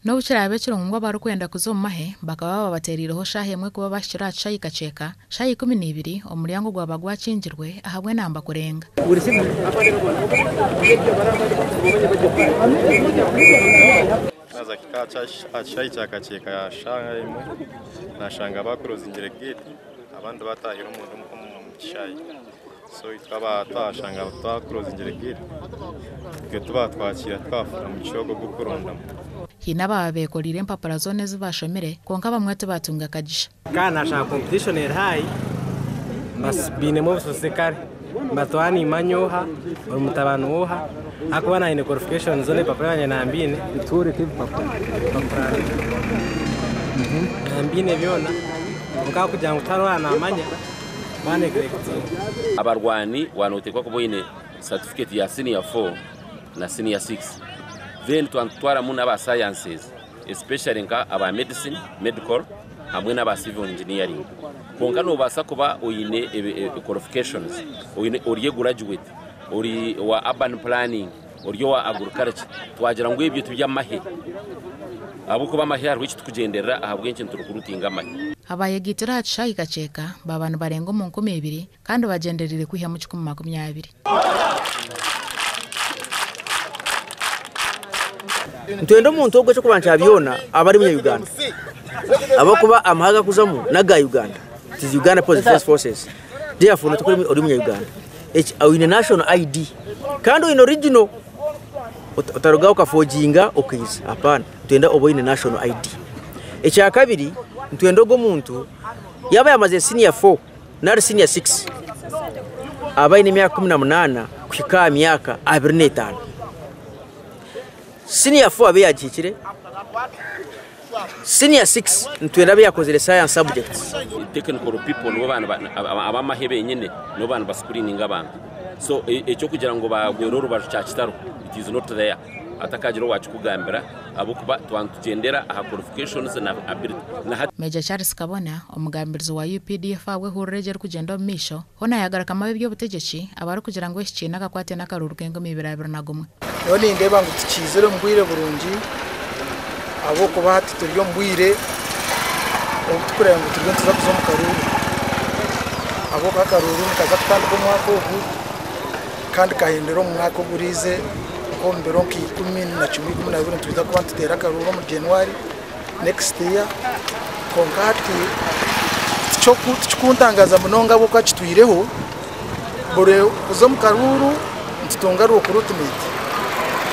no buchirabe kirongwa barukwenda kuzo mahe bakaba babaterireho shahemwe kuba bashira shayi kaceka shayi 12 omuryango gwabagwa cingirwe ahabwe namba kurenga naza kikacha shayi cyakaceka ya shahemwe nashanga bakuroza ingeregere abandi batahira umuntu mu shayi so itaba twashanga twakuroza ingeregere tuba twakira twafura mu cyogo gukurondamo hina babekorire impapuro zone zibashomere konka bamwete batunga kagisha kana sha competition high mas binemo sosekare matwani manyoha mutabano oha akubana ine qualification zone papura yanye nambine itore papura nambine byona uka kugira ngo tarwana amanya bane correct abarwani wanotekwa kuboine certificate ya senior 4 na senior 6 then twantwara mu naba sciences especially nka aba medicine medical hamwe n'aba civil engineering konka no basa kuba oyine qualifications oyine oriye graduate ori wa urban planning oriyo wa agriculture twagira ngo ibyo tujya mahe abo kuba mahe ari wiki tukugenderera ahabwe nkintu turukurutinga mahe abaye gitira shayi kaceka babantu barengo mu 12 kandi bagenderere kwiha mu 2020 ntwendo muntu ogwe cyo kubancha byona abari mu Uganda abo kuba amahaga kuzamu naga Uganda it is Uganda Police Defense Forces therefore no tukuri ori mu Uganda in national ID kandi in original utaruga ukafojinga okiza hapana twenda obo in national ID echa kabiri ntwendo go muntu yaba yamaze senior 4 na senior 6 abaye ni myaka 18 kushika myaka 25 senior 4 abe yakikire senior 6 ntwenda byakozere science subjects technical people no bana abamahebe nyene no bana bascreeninga abantu so echo kugira ngo bagweroro bacakitaro it is not there atakagiro wacu kugambira abo kuba twantugendera aha qualifications na ability na Major Charles Kabona omugambirizi wa UPDF we hureje kugenda misho hona yagaraka mabe byo butegetsi abari kugira ngo ishikina kakwate nakaruru kengo mibirabira nagumwe none ndeba ngo tukizere mbwire burungi abo kuba tituryo mbwire okukureba ngo turyo tuza kuzo mukaruru abo kakaruru nikaza kutandika umwaka ubu kandi kahindero mu mwaka uburize ko mbero ki 10 na 10 tuza kuba tutera karuru mu January next year konkati cyokuntangaza munonga bo kwacituireho bore uzo mukaruru ntitonga ro kurutumete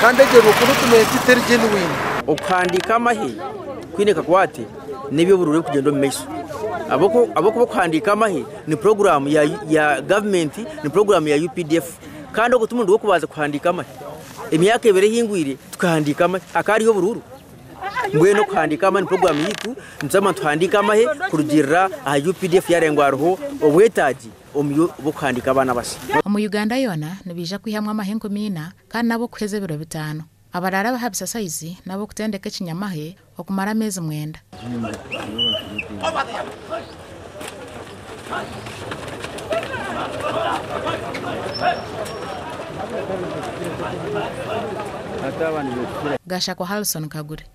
kandi ege ro kurutumete teri genuine okuhandiika amahe kwine kakwate nibyo burure kugenda mu meso aboko kuhandiika amahe ni program ya government ni program ya UPDF kandi okutumundu okubaza kuhandiika amahe emyaka ebere hingwire tukahandika amahe akariho bururu mbweno kuhandika amahe ni program yitu nzama tuhandika amahe kurugirira aha UPDF yarengwaruho obwetaji omuyo bokuhandika abana basi mu Uganda yona nibija kwihamwa amahe 10 kandi nabo kuheze biro 5 abarara bahabisa saizi nabo kutendeka kinyamahe okumara mezi 9 Gasha kwa Halson Kagure.